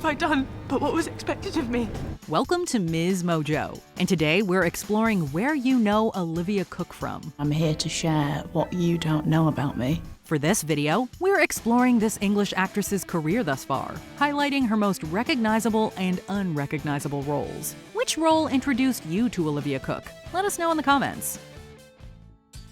have I done but what was expected of me? Welcome to MsMojo, and today we're exploring where you know Olivia Cooke from. I'm here to share what you don't know about me. For this video, we're exploring this English actress's career thus far, highlighting her most recognizable and unrecognizable roles. Which role introduced you to Olivia Cooke? Let us know in the comments.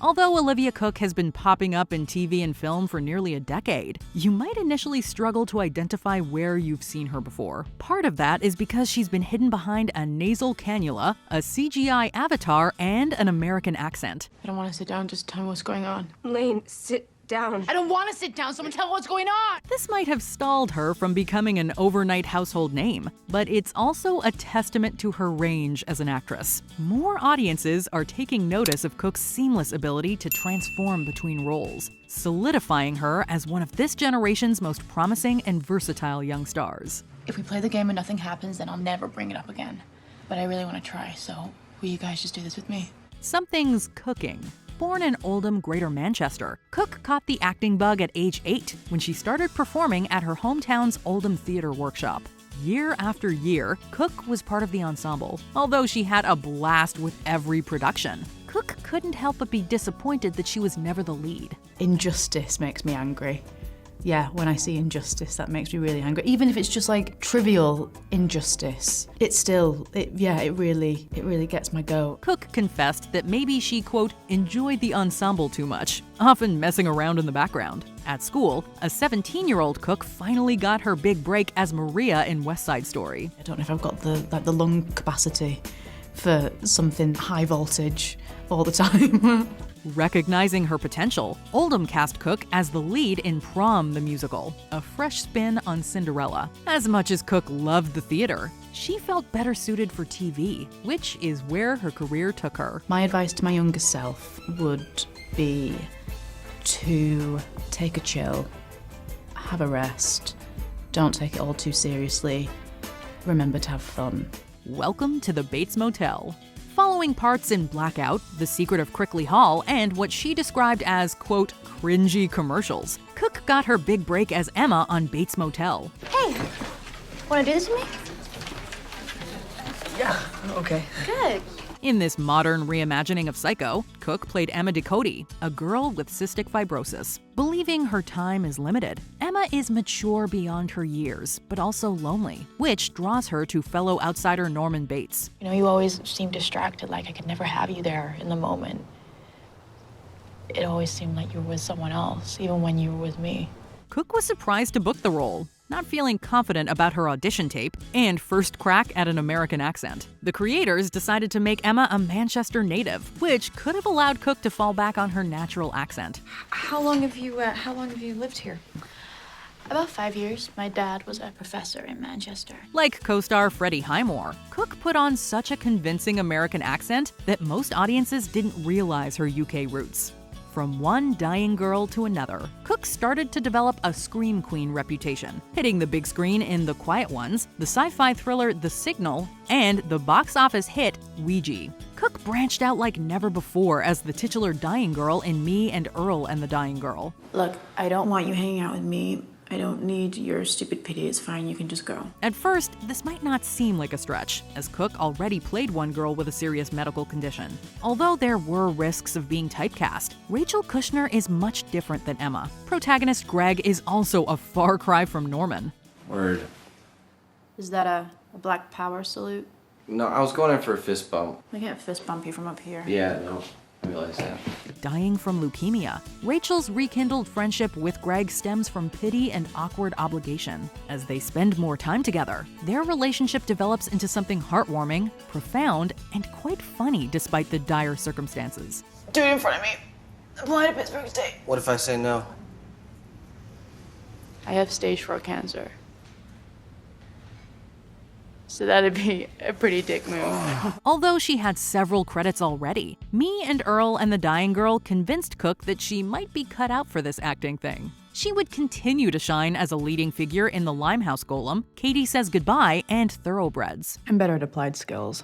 Although Olivia Cooke has been popping up in TV and film for nearly a decade, you might initially struggle to identify where you've seen her before. Part of that is because she's been hidden behind a nasal cannula, a CGI avatar, and an American accent. I don't want to sit down, just tell me what's going on. Lane, sit down. I don't want to sit down, someone tell me what's going on! This might have stalled her from becoming an overnight household name, but it's also a testament to her range as an actress. More audiences are taking notice of Cooke's seamless ability to transform between roles, solidifying her as one of this generation's most promising and versatile young stars. If we play the game and nothing happens, then I'll never bring it up again. But I really want to try, so will you guys just do this with me? Something's cooking. Born in Oldham, Greater Manchester, Cooke caught the acting bug at age 8 when she started performing at her hometown's Oldham Theatre Workshop. Year after year, Cooke was part of the ensemble, although she had a blast with every production. Cooke couldn't help but be disappointed that she was never the lead. Injustice makes me angry. Yeah, when I see injustice, that makes me really angry. Even if it's just like trivial injustice, it really gets my goat. Cooke confessed that maybe she, quote, enjoyed the ensemble too much, often messing around in the background. At school, a 17-year-old Cooke finally got her big break as Maria in West Side Story. I don't know if I've got the lung capacity for something high voltage all the time. Recognizing her potential, Oldham cast Cooke as the lead in Prom the Musical, a fresh spin on Cinderella. As much as Cooke loved the theater, she felt better suited for TV, which is where her career took her. My advice to my younger self would be to take a chill, have a rest, don't take it all too seriously, remember to have fun. Welcome to the Bates Motel. Following parts in Blackout, The Secret of Crickley Hall, and what she described as, quote, cringy commercials, Cooke got her big break as Emma on Bates Motel. Hey, want to do this with me? Yeah, okay. Good. In this modern reimagining of Psycho, Cooke played Emma Ducote, a girl with cystic fibrosis. Believing her time is limited, Emma is mature beyond her years, but also lonely, which draws her to fellow outsider Norman Bates. You know, you always seem distracted, like I could never have you there in the moment. It always seemed like you were with someone else, even when you were with me. Cooke was surprised to book the role, not feeling confident about her audition tape and first crack at an American accent. The creators decided to make Emma a Manchester native, which could have allowed Cooke to fall back on her natural accent. How long have you lived here? About 5 years. My dad was a professor in Manchester. Like co-star Freddie Highmore, Cooke put on such a convincing American accent that most audiences didn't realize her UK roots. From one dying girl to another, Cooke started to develop a scream queen reputation, hitting the big screen in The Quiet Ones, the sci-fi thriller The Signal, and the box office hit Ouija. Cooke branched out like never before as the titular dying girl in Me and Earl and the Dying Girl. Look, I don't want you hanging out with me. I don't need your stupid pity. It's fine, you can just go. At first, this might not seem like a stretch, as Cooke already played one girl with a serious medical condition. Although there were risks of being typecast, Rachel Kushner is much different than Emma. Protagonist Greg is also a far cry from Norman. Word. Is that a Black Power salute? No, I was going in for a fist bump. I can't fist bump you from up here. Yeah, no, I realize that. Dying from leukemia, Rachel's rekindled friendship with Greg stems from pity and awkward obligation. As they spend more time together, their relationship develops into something heartwarming, profound, and quite funny despite the dire circumstances. Do it in front of me. Apply to Pittsburgh State. What if I say no? I have stage 4 cancer. So that'd be a pretty dick move. Although she had several credits already, Me and Earl and the Dying Girl convinced Cooke that she might be cut out for this acting thing. She would continue to shine as a leading figure in The Limehouse Golem, Katie Says Goodbye, and Thoroughbreds. I'm better at applied skills.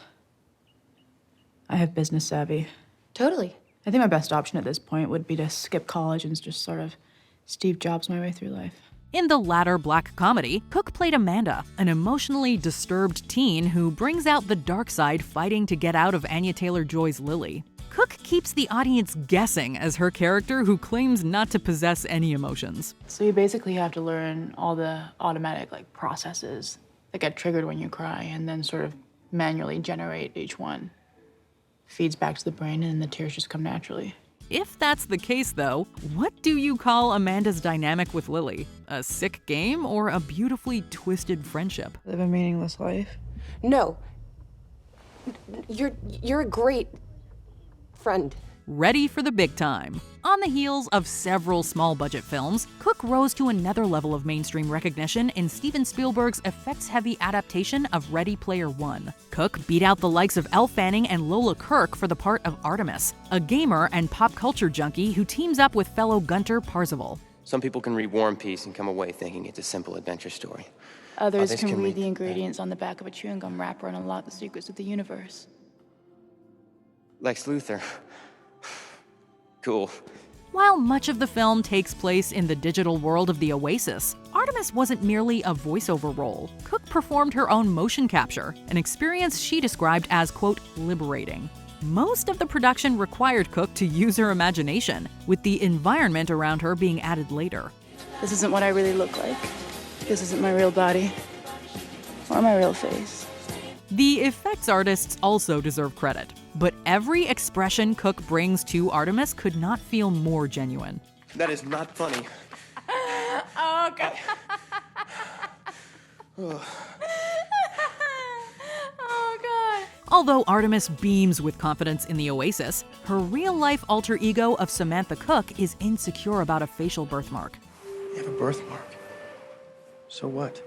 I have business savvy. Totally. I think my best option at this point would be to skip college and just sort of Steve Jobs my way through life. In the latter black comedy, Cooke played Amanda, an emotionally disturbed teen who brings out the dark side fighting to get out of Anya Taylor-Joy's Lily. Cooke keeps the audience guessing as her character who claims not to possess any emotions. So you basically have to learn all the automatic processes that get triggered when you cry and then sort of manually generate each one. Feeds back to the brain and then the tears just come naturally. If that's the case, though, what do you call Amanda's dynamic with Lily? A sick game or a beautifully twisted friendship? Live a meaningless life. No. You're a great friend. Ready for the big time. On the heels of several small-budget films, Cooke rose to another level of mainstream recognition in Steven Spielberg's effects-heavy adaptation of Ready Player One. Cooke beat out the likes of Elle Fanning and Lola Kirke for the part of Artemis, a gamer and pop culture junkie who teams up with fellow Gunter Parzival. Some people can read War and Peace and come away thinking it's a simple adventure story. Others can read the ingredients on the back of a chewing gum wrapper and unlock the secrets of the universe. Lex Luthor. Cool. While much of the film takes place in the digital world of the Oasis, Artemis wasn't merely a voiceover role. Cooke performed her own motion capture, an experience she described as, quote, liberating. Most of the production required Cooke to use her imagination, with the environment around her being added later. This isn't what I really look like. This isn't my real body. Or my real face. The effects artists also deserve credit, but every expression Cooke brings to Artemis could not feel more genuine. That is not funny. Oh, God. Oh, God. Although Artemis beams with confidence in the Oasis, her real-life alter ego of Samantha Cooke is insecure about a facial birthmark. You have a birthmark. So what?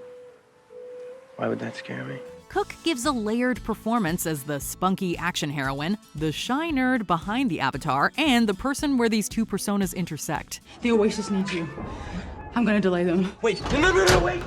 Why would that scare me? Cooke gives a layered performance as the spunky action heroine, the shy nerd behind the avatar, and the person where these two personas intersect. The Oasis needs you. I'm gonna delay them. Wait, no, wait!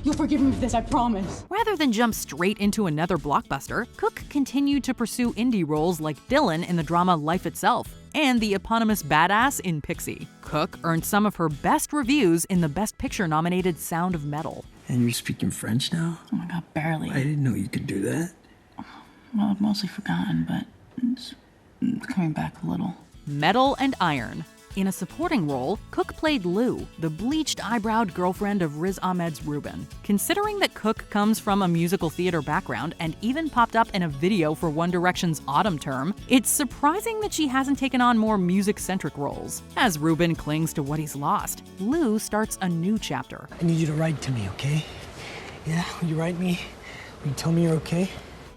You'll forgive me for this, I promise. Rather than jump straight into another blockbuster, Cooke continued to pursue indie roles like Dylan in the drama Life Itself and the eponymous badass in Pixie. Cooke earned some of her best reviews in the Best Picture-nominated Sound of Metal. And you're speaking French now? Oh, my God, barely. I didn't know you could do that. Well, I've mostly forgotten, but it's coming back a little. Metal and Iron. In a supporting role, Cooke played Lou, the bleached-eyebrowed girlfriend of Riz Ahmed's Ruben. Considering that Cooke comes from a musical theater background and even popped up in a video for One Direction's Autumn Term, it's surprising that she hasn't taken on more music-centric roles. As Ruben clings to what he's lost, Lou starts a new chapter. I need you to write to me, okay? Yeah, will you write me? Will you tell me you're okay?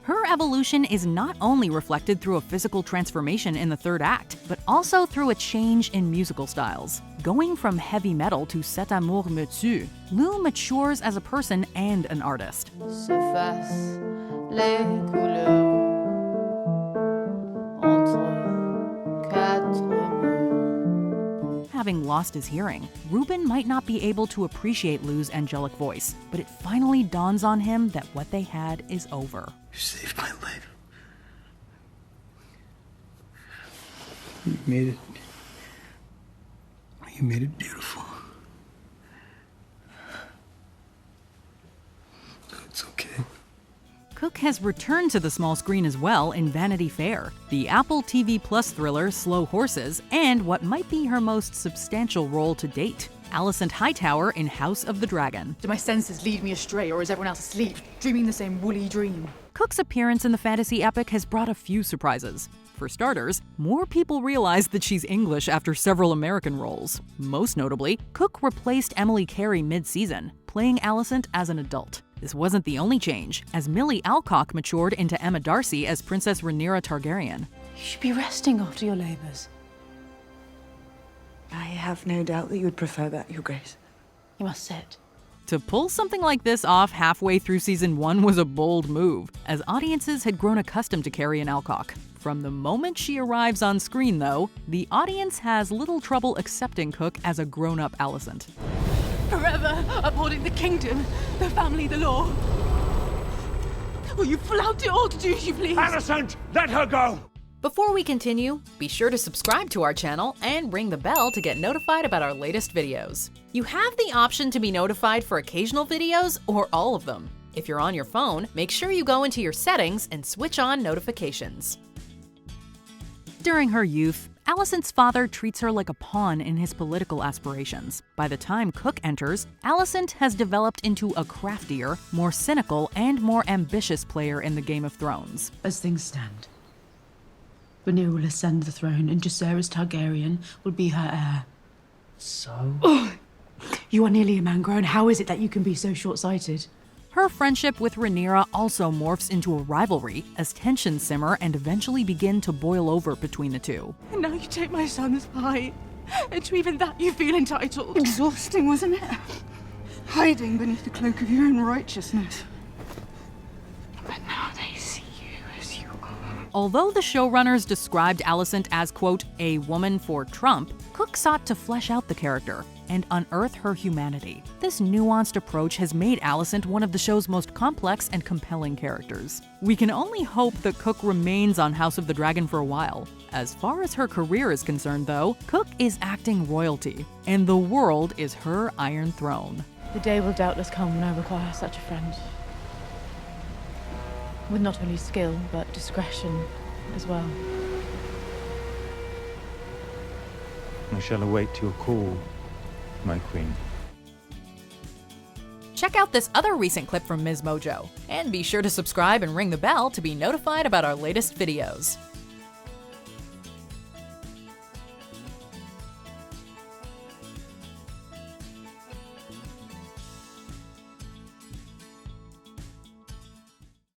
Her evolution is not only reflected through a physical transformation in the third act, but also through a change in musical styles. Going from heavy metal to Cet amour me tue, Lou matures as a person and an artist. S'effacent les couleurs entre quatre murs. Having lost his hearing, Ruben might not be able to appreciate Lou's angelic voice, but it finally dawns on him that what they had is over. You saved my life. You made it beautiful. It's okay. Cooke has returned to the small screen as well in Vanity Fair, the Apple TV Plus thriller Slow Horses, and what might be her most substantial role to date, Alicent Hightower in House of the Dragon. Do my senses lead me astray, or is everyone else asleep, dreaming the same woolly dream? Cooke's appearance in the fantasy epic has brought a few surprises. For starters, more people realized that she's English after several American roles. Most notably, Cooke replaced Emily Carey mid-season, playing Alicent as an adult. This wasn't the only change, as Millie Alcock matured into Emma Darcy as Princess Rhaenyra Targaryen. You should be resting after your labors. I have no doubt that you would prefer that, Your Grace. You must sit. To pull something like this off halfway through season 1 was a bold move, as audiences had grown accustomed to Carey and Alcock. From the moment she arrives on screen, though, the audience has little trouble accepting Cooke as a grown-up Alicent. Forever upholding the kingdom, the family, the law. Will you flout it all to do as you please? Alicent, let her go! Before we continue, be sure to subscribe to our channel and ring the bell to get notified about our latest videos. You have the option to be notified for occasional videos or all of them. If you're on your phone, make sure you go into your settings and switch on notifications. During her youth, Alicent's father treats her like a pawn in his political aspirations. By the time Cooke enters, Alicent has developed into a craftier, more cynical, and more ambitious player in the Game of Thrones. As things stand, Rhaenyra will ascend the throne and Jacaerys Targaryen will be her heir. So? You are nearly a man grown. How is it that you can be so short-sighted? Her friendship with Rhaenyra also morphs into a rivalry as tensions simmer and eventually begin to boil over between the two. And now you take my son's fight. And to even that you feel entitled. Exhausting, wasn't it? Hiding beneath the cloak of your own righteousness. But now they see you as you are. Although the showrunners described Alicent as, quote, a woman for Trump, Cooke sought to flesh out the character and unearth her humanity. This nuanced approach has made Alicent one of the show's most complex and compelling characters. We can only hope that Cooke remains on House of the Dragon for a while. As far as her career is concerned, though, Cooke is acting royalty, and the world is her Iron Throne. The day will doubtless come when I require such a friend. With not only skill, but discretion as well. I shall await your call, my queen. Check out this other recent clip from MsMojo, and be sure to subscribe and ring the bell to be notified about our latest videos.